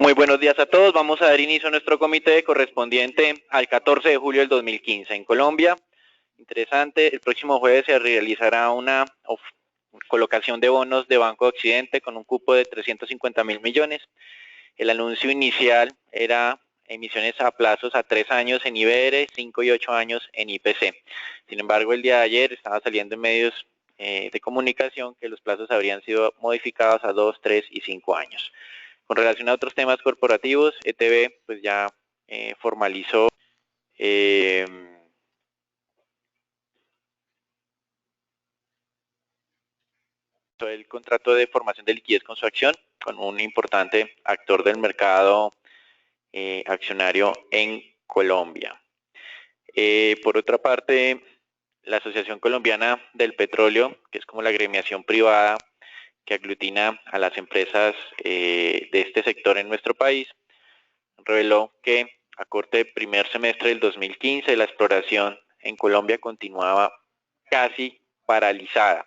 Muy buenos días a todos. Vamos a dar inicio a nuestro comité correspondiente al 14 de julio del 2015 en Colombia. Interesante, el próximo jueves se realizará una colocación de bonos de Banco de Occidente con un cupo de 350.000 millones. El anuncio inicial era emisiones a plazos a 3 años en IBR, 5 y 8 años en IPC. Sin embargo, el día de ayer estaba saliendo en medios de comunicación que los plazos habrían sido modificados a 2, 3 y 5 años. Con relación a otros temas corporativos, ETB pues ya formalizó el contrato de formación de liquidez con su acción, con un importante actor del mercado accionario en Colombia. Por otra parte, la Asociación Colombiana del Petróleo, que es como la agremiación privada que aglutina a las empresas de este sector en nuestro país, reveló que a corte del primer semestre del 2015 la exploración en Colombia continuaba casi paralizada.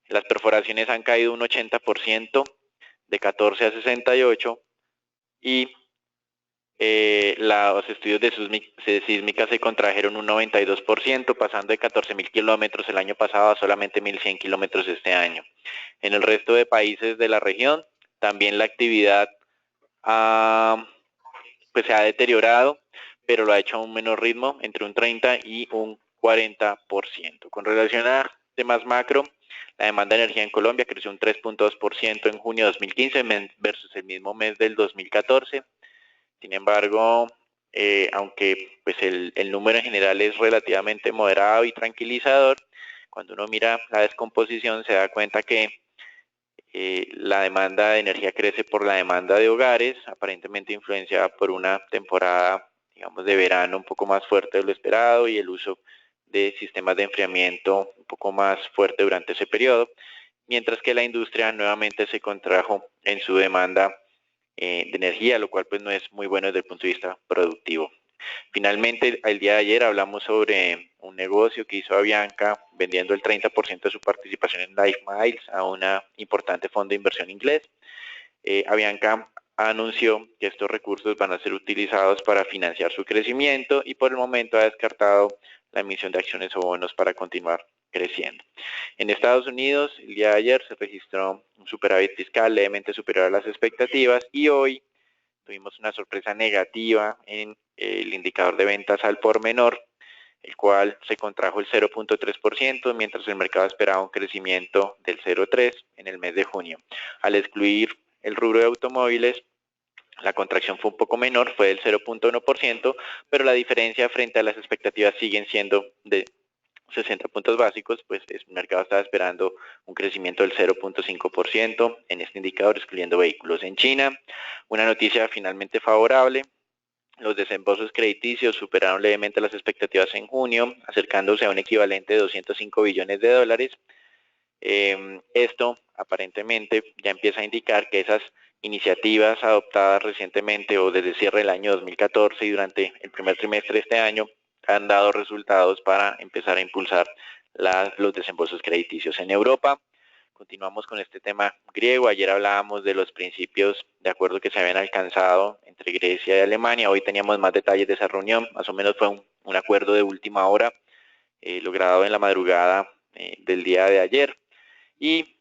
Las perforaciones han caído un 80% de 14 a 68 y los estudios de sísmica se contrajeron un 92%, pasando de 14.000 kilómetros el año pasado a solamente 1.100 kilómetros este año. En el resto de países de la región, también la actividad pues se ha deteriorado, pero lo ha hecho a un menor ritmo, entre un 30 y un 40%. Con relación a temas macro, la demanda de energía en Colombia creció un 3.2% en junio de 2015 versus el mismo mes del 2014. Sin embargo, aunque pues el número en general es relativamente moderado y tranquilizador, cuando uno mira la descomposición se da cuenta que la demanda de energía crece por la demanda de hogares, aparentemente influenciada por una temporada, digamos, de verano un poco más fuerte de lo esperado y el uso de sistemas de enfriamiento un poco más fuerte durante ese periodo, mientras que la industria nuevamente se contrajo en su demanda de energía, lo cual pues no es muy bueno desde el punto de vista productivo. Finalmente, el día de ayer hablamos sobre un negocio que hizo Avianca vendiendo el 30% de su participación en LifeMiles a una importante fondo de inversión inglés. Avianca anunció que estos recursos van a ser utilizados para financiar su crecimiento y por el momento ha descartado la emisión de acciones o bonos para continuar creciendo. En Estados Unidos, el día de ayer se registró un superávit fiscal levemente superior a las expectativas y hoy tuvimos una sorpresa negativa en el indicador de ventas al por menor, el cual se contrajo el 0.3%, mientras el mercado esperaba un crecimiento del 0.3% en el mes de junio. Al excluir el rubro de automóviles, la contracción fue un poco menor, fue del 0.1%, pero la diferencia frente a las expectativas siguen siendo de 60 puntos básicos, pues el mercado estaba esperando un crecimiento del 0.5% en este indicador, excluyendo vehículos. En China, una noticia finalmente favorable: los desembolsos crediticios superaron levemente las expectativas en junio, acercándose a un equivalente de 205 billones de dólares. Esto aparentemente ya empieza a indicar que esas iniciativas adoptadas recientemente o desde cierre del año 2014 y durante el primer trimestre de este año han dado resultados para empezar a impulsar los desembolsos crediticios. En Europa continuamos con este tema griego. Ayer hablábamos de los principios de acuerdo que se habían alcanzado entre Grecia y Alemania. Hoy teníamos más detalles de esa reunión. Más o menos fue un acuerdo de última hora logrado en la madrugada del día de ayer. Y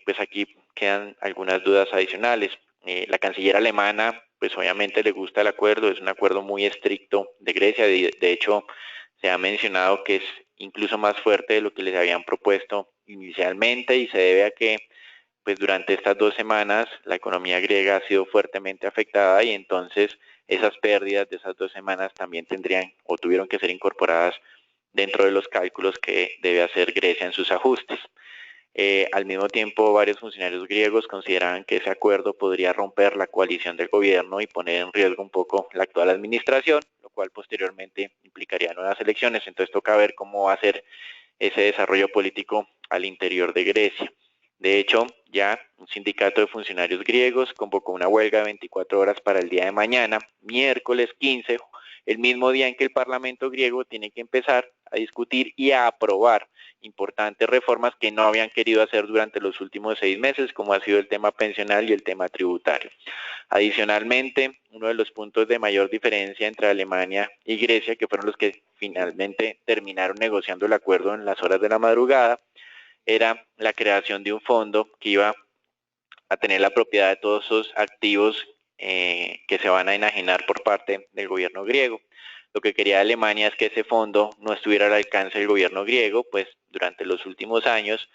pues aquí quedan algunas dudas adicionales. La canciller alemana pues obviamente le gusta el acuerdo, es un acuerdo muy estricto de Grecia, de hecho se ha mencionado que es incluso más fuerte de lo que les habían propuesto inicialmente y se debe a que pues durante estas 2 semanas la economía griega ha sido fuertemente afectada y entonces esas pérdidas de esas 2 semanas también tendrían o tuvieron que ser incorporadas dentro de los cálculos que debe hacer Grecia en sus ajustes. Al mismo tiempo, varios funcionarios griegos consideraban que ese acuerdo podría romper la coalición del gobierno y poner en riesgo un poco la actual administración, lo cual posteriormente implicaría nuevas elecciones. Entonces toca ver cómo va a ser ese desarrollo político al interior de Grecia. De hecho, ya un sindicato de funcionarios griegos convocó una huelga de 24 horas para el día de mañana, miércoles 15, el mismo día en que el Parlamento griego tiene que empezar a discutir y a aprobar importantes reformas que no habían querido hacer durante los últimos 6 meses, como ha sido el tema pensional y el tema tributario. Adicionalmente, uno de los puntos de mayor diferencia entre Alemania y Grecia, que fueron los que finalmente terminaron negociando el acuerdo en las horas de la madrugada, era la creación de un fondo que iba a tener la propiedad de todos esos activos que se van a enajenar por parte del gobierno griego. Lo que quería Alemania es que ese fondo no estuviera al alcance del gobierno griego, pues durante los últimos años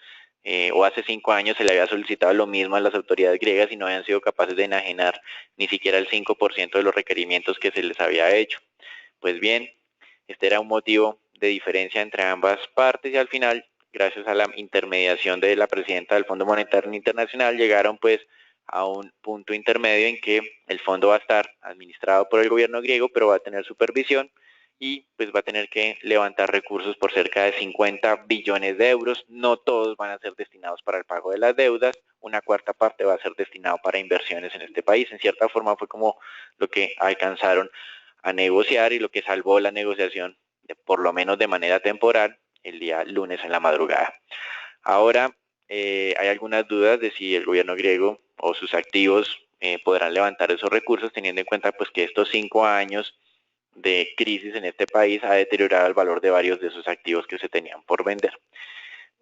o hace 5 años se le había solicitado lo mismo a las autoridades griegas y no habían sido capaces de enajenar ni siquiera el 5% de los requerimientos que se les había hecho. Pues bien, este era un motivo de diferencia entre ambas partes y al final, gracias a la intermediación de la presidenta del Fondo Monetario Internacional, llegaron pues a un punto intermedio en que el fondo va a estar administrado por el gobierno griego, pero va a tener supervisión y pues va a tener que levantar recursos por cerca de 50 billones de euros. No todos van a ser destinados para el pago de las deudas, una cuarta parte va a ser destinado para inversiones en este país. En cierta forma fue como lo que alcanzaron a negociar y lo que salvó la negociación, por lo menos de manera temporal, el día lunes en la madrugada. Ahora hay algunas dudas de si el gobierno griego o sus activos podrán levantar esos recursos, teniendo en cuenta pues que estos 5 años de crisis en este país ha deteriorado el valor de varios de esos activos que se tenían por vender.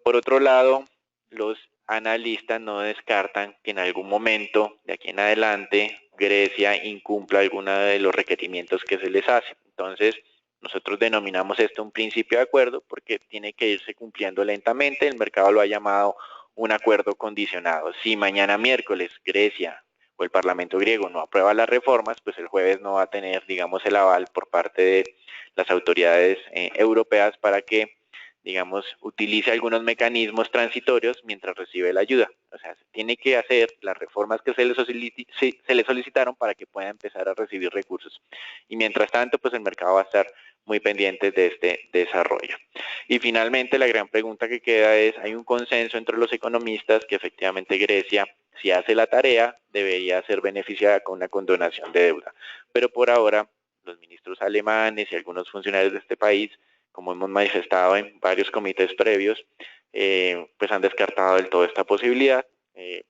Por otro lado, los analistas no descartan que en algún momento de aquí en adelante Grecia incumpla alguno de los requerimientos que se les hace. Entonces, nosotros denominamos esto un principio de acuerdo porque tiene que irse cumpliendo lentamente. El mercado lo ha llamado un acuerdo condicionado. Si mañana miércoles Grecia o el Parlamento griego no aprueba las reformas, pues el jueves no va a tener, digamos, el aval por parte de las autoridades europeas para que, digamos, utilice algunos mecanismos transitorios mientras recibe la ayuda. O sea, se tiene que hacer las reformas que se le solicitaron para que pueda empezar a recibir recursos. Y mientras tanto, pues el mercado va a estar muy pendiente de este desarrollo. Y finalmente, la gran pregunta que queda es, ¿hay un consenso entre los economistas que efectivamente Grecia, si hace la tarea, debería ser beneficiada con una condonación de deuda? Pero por ahora, los ministros alemanes y algunos funcionarios de este país, como hemos manifestado en varios comités previos, pues han descartado del todo esta posibilidad.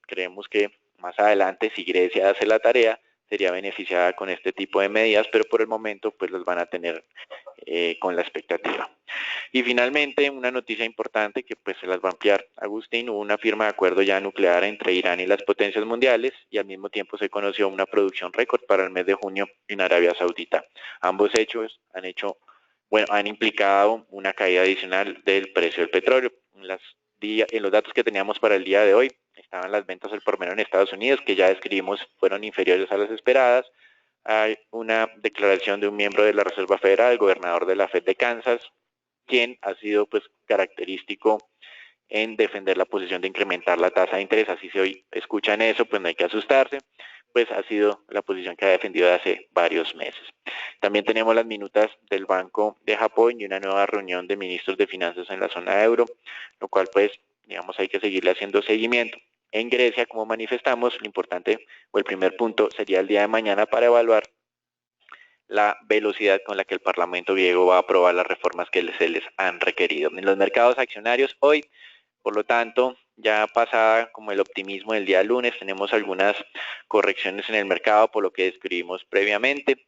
Creemos que más adelante, si Grecia hace la tarea, sería beneficiada con este tipo de medidas, pero por el momento pues los van a tener con la expectativa. Y finalmente, una noticia importante que pues se las va a ampliar Agustín: hubo una firma de acuerdo ya nuclear entre Irán y las potencias mundiales y al mismo tiempo se conoció una producción récord para el mes de junio en Arabia Saudita. Ambos hechos han implicado una caída adicional del precio del petróleo. En los datos que teníamos para el día de hoy estaban las ventas al por menor en Estados Unidos, que ya describimos fueron inferiores a las esperadas. Hay una declaración de un miembro de la Reserva Federal, el gobernador de la Fed de Kansas, quien ha sido pues característico en defender la posición de incrementar la tasa de interés. Así se hoy escuchan eso, pues no hay que asustarse, pues ha sido la posición que ha defendido hace varios meses. También tenemos las minutas del Banco de Japón y una nueva reunión de ministros de finanzas en la zona euro, lo cual pues, digamos, hay que seguirle haciendo seguimiento. En Grecia, como manifestamos, lo importante o el primer punto sería el día de mañana para evaluar la velocidad con la que el Parlamento griego va a aprobar las reformas que se les han requerido. En los mercados accionarios hoy, por lo tanto, ya pasada como el optimismo del día lunes, tenemos algunas correcciones en el mercado por lo que describimos previamente.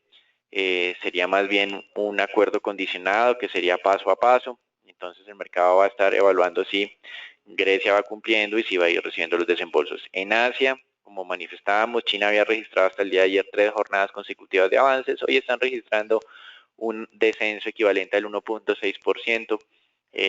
Sería más bien un acuerdo condicionado que sería paso a paso. Entonces el mercado va a estar evaluando si Grecia va cumpliendo y si va a ir recibiendo los desembolsos. En Asia, como manifestábamos, China había registrado hasta el día de ayer 3 jornadas consecutivas de avances. Hoy están registrando un descenso equivalente al 1.6%,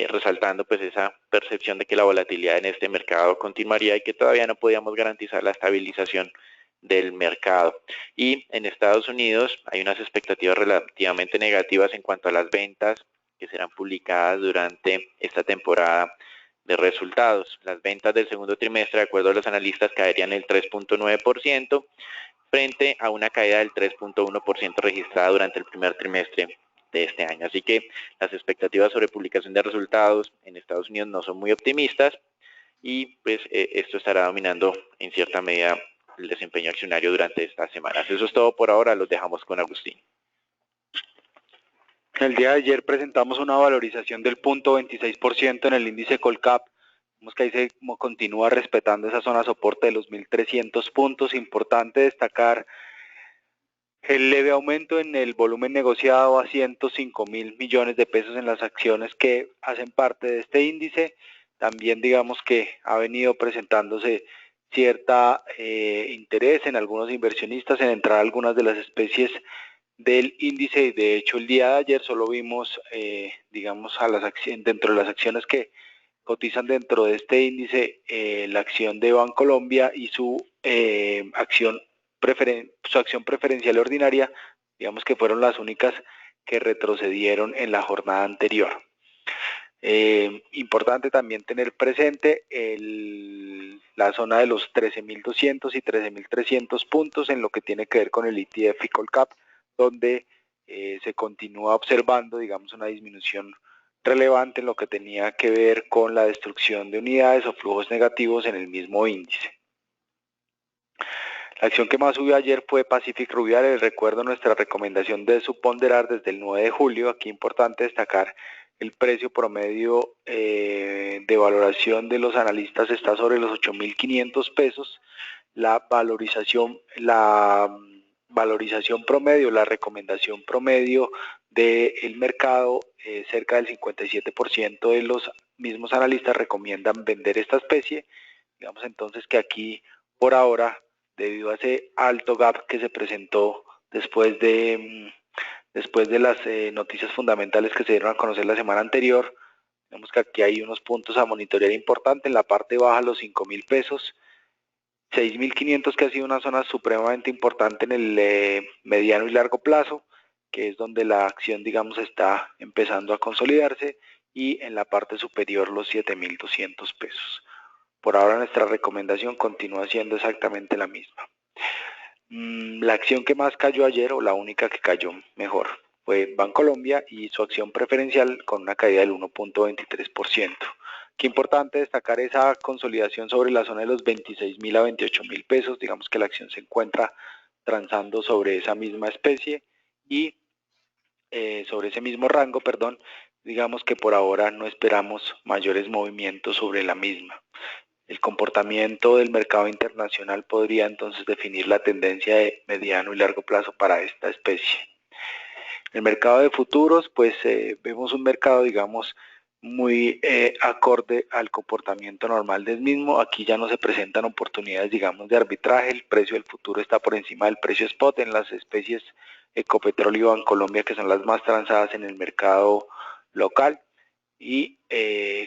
resaltando pues esa percepción de que la volatilidad en este mercado continuaría y que todavía no podíamos garantizar la estabilización del mercado. Y en Estados Unidos hay unas expectativas relativamente negativas en cuanto a las ventas que serán publicadas durante esta temporada de resultados. Las ventas del segundo trimestre, de acuerdo a los analistas, caerían el 3.9% frente a una caída del 3.1% registrada durante el primer trimestre de este año. Así que las expectativas sobre publicación de resultados en Estados Unidos no son muy optimistas y pues esto estará dominando en cierta medida el desempeño accionario durante estas semanas. Eso es todo por ahora, los dejamos con Agustín. El día de ayer presentamos una valorización del 0.26% en el índice Colcap. Vemos que ahí se continúa respetando esa zona de soporte de los 1.300 puntos. Importante destacar el leve aumento en el volumen negociado a 105.000 millones de pesos en las acciones que hacen parte de este índice. También digamos que ha venido presentándose cierta interés en algunos inversionistas en entrar a algunas de las especies del índice, y de hecho el día de ayer solo vimos digamos a las acciones, dentro de las acciones que cotizan dentro de este índice, la acción de Bancolombia y su acción preferencial ordinaria, digamos que fueron las únicas que retrocedieron en la jornada anterior. Importante también tener presente la zona de los 13.200 y 13.300 puntos en lo que tiene que ver con el ETF y Colcap, donde se continúa observando, digamos, una disminución relevante en lo que tenía que ver con la destrucción de unidades o flujos negativos en el mismo índice. La acción que más subió ayer fue Pacific Rubial. Les recuerdo nuestra recomendación de subponderar desde el 9 de julio. Aquí importante destacar el precio promedio de valoración de los analistas está sobre los 8.500 pesos. La valorización promedio, la recomendación promedio del mercado, cerca del 57% de los mismos analistas recomiendan vender esta especie. Digamos entonces que aquí por ahora, debido a ese alto gap que se presentó después de las noticias fundamentales que se dieron a conocer la semana anterior, vemos que aquí hay unos puntos a monitorear importantes. En la parte baja los 5.000 pesos, 6.500 que ha sido una zona supremamente importante en el mediano y largo plazo, que es donde la acción, digamos, está empezando a consolidarse, y en la parte superior los 7.200 pesos. Por ahora nuestra recomendación continúa siendo exactamente la misma. La acción que más cayó ayer, o la única que cayó mejor, fue Bancolombia y su acción preferencial con una caída del 1.23%. Qué importante destacar esa consolidación sobre la zona de los 26.000 a 28.000 pesos. Digamos que la acción se encuentra transando sobre esa misma especie y sobre ese mismo rango, perdón. Digamos que por ahora no esperamos mayores movimientos sobre la misma. El comportamiento del mercado internacional podría entonces definir la tendencia de mediano y largo plazo para esta especie. El mercado de futuros, pues vemos un mercado, digamos, muy acorde al comportamiento normal del mismo. Aquí ya no se presentan oportunidades, digamos, de arbitraje. El precio del futuro está por encima del precio spot en las especies Ecopetróleo y Bancolombia, que son las más transadas en el mercado local. Y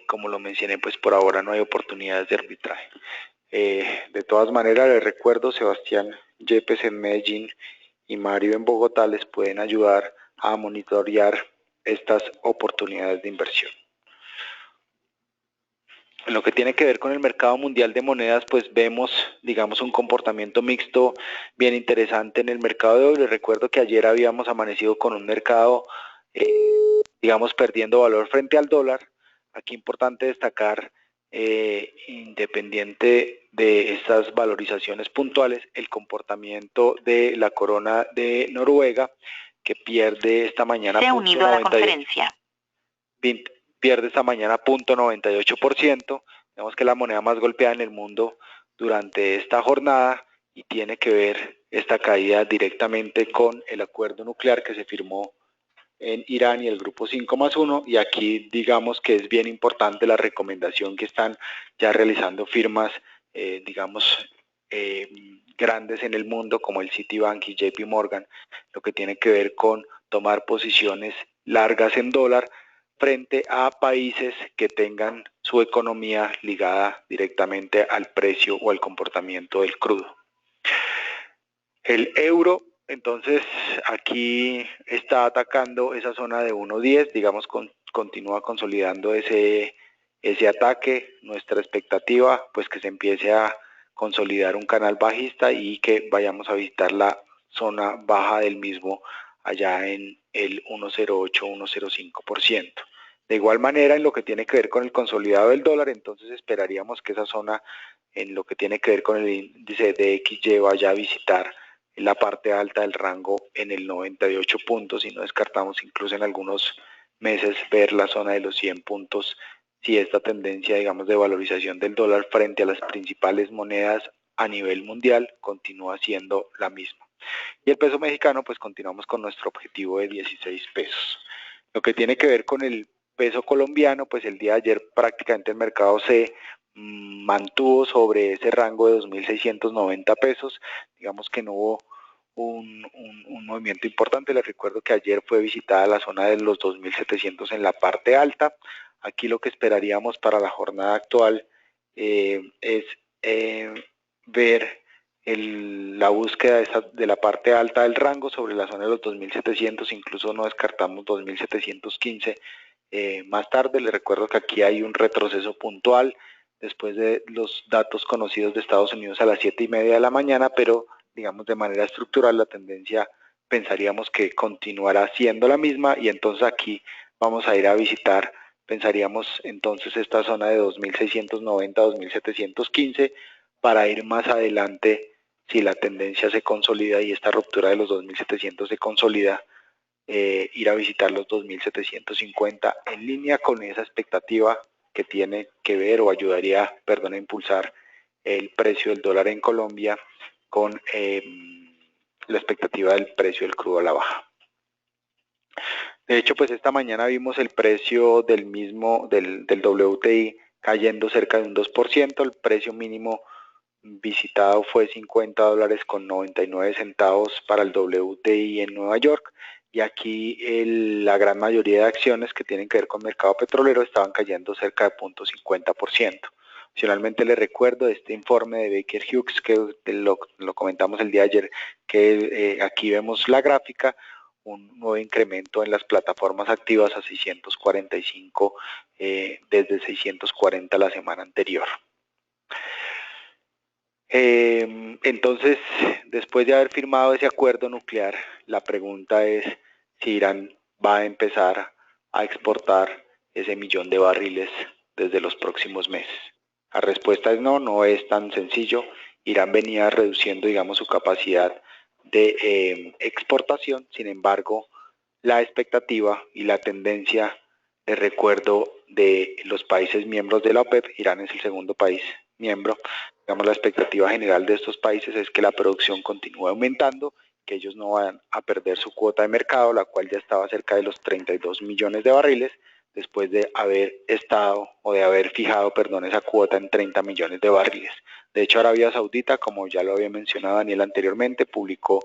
como lo mencioné, pues por ahora no hay oportunidades de arbitraje. De todas maneras, les recuerdo, Sebastián Yepes en Medellín y Mario en Bogotá les pueden ayudar a monitorear estas oportunidades de inversión. En lo que tiene que ver con el mercado mundial de monedas, pues vemos, digamos, un comportamiento mixto bien interesante en el mercado de hoy. Les recuerdo que ayer habíamos amanecido con un mercado digamos, perdiendo valor frente al dólar. Aquí importante destacar, independiente de estas valorizaciones puntuales, el comportamiento de la corona de Noruega, que pierde esta mañana pierde esta mañana 0.98%. Vemos que es la moneda más golpeada en el mundo durante esta jornada, y tiene que ver esta caída directamente con el acuerdo nuclear que se firmó en Irán y el grupo 5+1, y aquí digamos que es bien importante la recomendación que están ya realizando firmas, digamos, grandes en el mundo como el Citibank y JP Morgan, lo que tiene que ver con tomar posiciones largas en dólar frente a países que tengan su economía ligada directamente al precio o al comportamiento del crudo. El euro, entonces, aquí está atacando esa zona de 1.10, digamos, continúa consolidando ese ataque. Nuestra expectativa, pues, que se empiece a consolidar un canal bajista y que vayamos a visitar la zona baja del mismo allá en el 1.08-1.05%. De igual manera, en lo que tiene que ver con el consolidado del dólar, entonces esperaríamos que esa zona, en lo que tiene que ver con el índice de XY, vaya a visitar la parte alta del rango en el 98 puntos y no descartamos incluso en algunos meses ver la zona de los 100 puntos si esta tendencia, digamos, de valorización del dólar frente a las principales monedas a nivel mundial continúa siendo la misma. Y el peso mexicano, pues continuamos con nuestro objetivo de 16 pesos. Lo que tiene que ver con el peso colombiano, pues el día de ayer prácticamente el mercado se mantuvo sobre ese rango de 2.690 pesos, digamos que no hubo un movimiento importante. Les recuerdo que ayer fue visitada la zona de los 2.700 en la parte alta. Aquí lo que esperaríamos para la jornada actual es ver la búsqueda de la parte alta del rango sobre la zona de los 2.700, incluso no descartamos 2.715 más tarde. Les recuerdo que aquí hay un retroceso puntual después de los datos conocidos de Estados Unidos a las 7:30 de la mañana, pero digamos de manera estructural la tendencia pensaríamos que continuará siendo la misma y entonces aquí vamos a ir a visitar, pensaríamos entonces esta zona de 2.690, 2.715 para ir más adelante si la tendencia se consolida y esta ruptura de los 2.700 se consolida, ir a visitar los 2.750 en línea con esa expectativa que tiene que ver o ayudaría, a impulsar el precio del dólar en Colombia con la expectativa del precio del crudo a la baja. De hecho, pues esta mañana vimos el precio del WTI cayendo cerca de un 2%, el precio mínimo visitado fue $50.99 para el WTI en Nueva York y aquí la gran mayoría de acciones que tienen que ver con mercado petrolero estaban cayendo cerca de 0.50%. Adicionalmente les recuerdo este informe de Baker Hughes que lo comentamos el día de ayer, que aquí vemos la gráfica, un nuevo incremento en las plataformas activas a 645 desde 640 la semana anterior. Entonces, después de haber firmado ese acuerdo nuclear, la pregunta es si Irán va a empezar a exportar ese 1.000.000 de barriles desde los próximos meses. La respuesta es no, no es tan sencillo. Irán venía reduciendo, digamos, su capacidad de exportación, sin embargo, la expectativa y la tendencia de recuerdo de los países miembros de la OPEP, Irán es el segundo país miembro, digamos la expectativa general de estos países es que la producción continúe aumentando, que ellos no van a perder su cuota de mercado, la cual ya estaba cerca de los 32 millones de barriles, después de haber estado o de haber fijado, esa cuota en 30 millones de barriles. De hecho, Arabia Saudita, como ya lo había mencionado Daniel anteriormente, publicó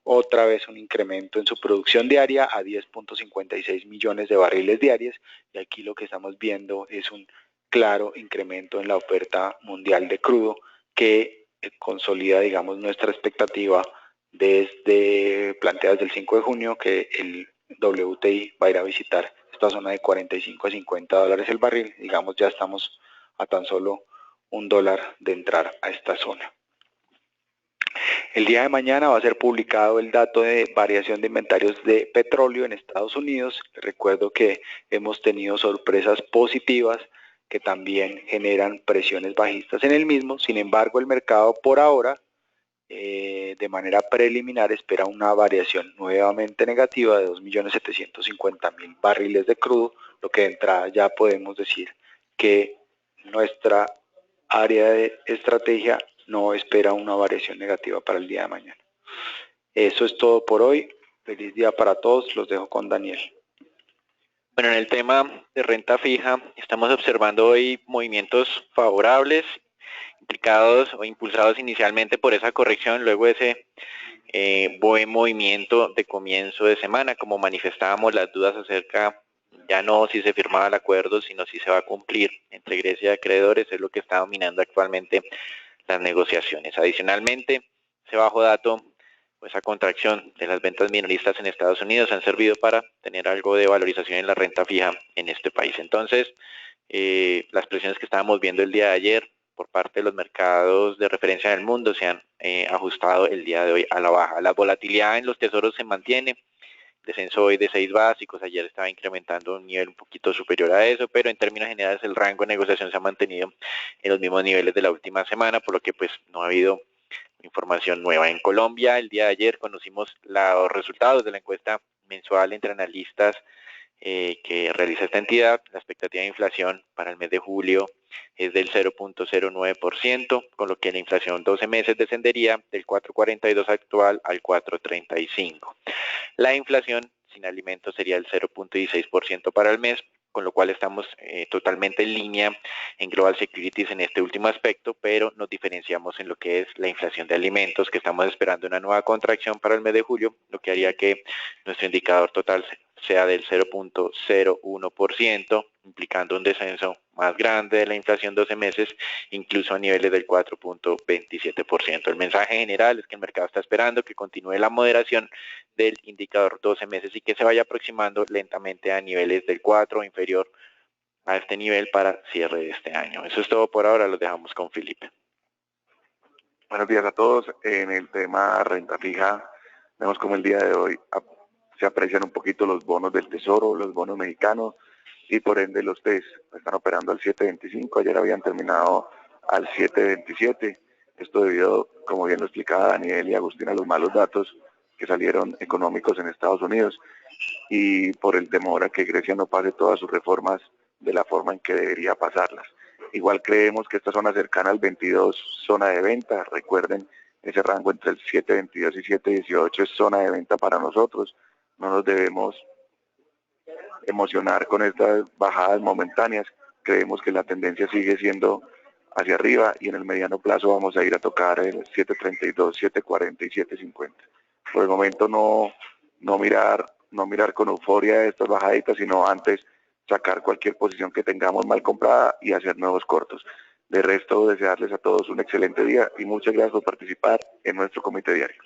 otra vez un incremento en su producción diaria a 10.56 millones de barriles diarios y aquí lo que estamos viendo es un claro incremento en la oferta mundial de crudo que consolida, digamos, nuestra expectativa desde planteadas del 5 de junio que el WTI va a ir a visitar esta zona de 45 a 50 dólares el barril. Digamos, ya estamos a tan solo $1 de entrar a esta zona. El día de mañana va a ser publicado el dato de variación de inventarios de petróleo en Estados Unidos. Recuerdo que hemos tenido sorpresas positivas que también generan presiones bajistas en el mismo. Sin embargo, el mercado por ahora, de manera preliminar, espera una variación nuevamente negativa de 2.750.000 barriles de crudo, lo que de entrada ya podemos decir que nuestra área de estrategia no espera una variación negativa para el día de mañana. Eso es todo por hoy. Feliz día para todos. Los dejo con Daniel. Bueno, en el tema de renta fija, estamos observando hoy movimientos favorables, implicados o impulsados inicialmente por esa corrección, luego ese buen movimiento de comienzo de semana, como manifestábamos las dudas acerca ya no si se firmaba el acuerdo, sino si se va a cumplir entre Grecia y acreedores, es lo que está dominando actualmente las negociaciones. Adicionalmente, ese bajo dato, pues esa contracción de las ventas minoristas en Estados Unidos han servido para tener algo de valorización en la renta fija en este país. Entonces, las presiones que estábamos viendo el día de ayer por parte de los mercados de referencia del mundo se han ajustado el día de hoy a la baja. La volatilidad en los tesoros se mantiene, descenso hoy de 6 básicos, ayer estaba incrementando un nivel un poquito superior a eso, pero en términos generales el rango de negociación se ha mantenido en los mismos niveles de la última semana, por lo que pues no ha habido información nueva. En Colombia, el día de ayer conocimos los resultados de la encuesta mensual entre analistas que realiza esta entidad. La expectativa de inflación para el mes de julio es del 0.09%, con lo que la inflación 12 meses descendería del 4.42 actual al 4.35. La inflación sin alimentos sería el 0.16% para el mes, con lo cual estamos totalmente en línea en Global Securities en este último aspecto, pero nos diferenciamos en lo que es la inflación de alimentos, que estamos esperando una nueva contracción para el mes de julio, lo que haría que nuestro indicador total sea del 0.01%, implicando un descenso más grande de la inflación 12 meses, incluso a niveles del 4.27%. El mensaje general es que el mercado está esperando que continúe la moderación del indicador 12 meses y que se vaya aproximando lentamente a niveles del 4 o inferior a este nivel para cierre de este año. Eso es todo por ahora, los dejamos con Felipe. Buenos días a todos. En el tema renta fija, vemos como el día de hoy se aprecian un poquito los bonos del Tesoro, los bonos mexicanos y por ende los TES están operando al 7.25, ayer habían terminado al 7.27. Esto debido, como bien lo explicaba Daniel y Agustín, a los malos datos que salieron económicos en Estados Unidos y por el temor a que Grecia no pase todas sus reformas de la forma en que debería pasarlas. Igual creemos que esta zona cercana al 22, zona de venta, recuerden, ese rango entre el 7.22 y 7.18 es zona de venta para nosotros. No nos debemos emocionar con estas bajadas momentáneas. Creemos que la tendencia sigue siendo hacia arriba y en el mediano plazo vamos a ir a tocar el 7.32, 7.40 y 7.50. Por el momento no mirar con euforia estas bajaditas, sino antes sacar cualquier posición que tengamos mal comprada y hacer nuevos cortos. De resto, desearles a todos un excelente día y muchas gracias por participar en nuestro comité diario.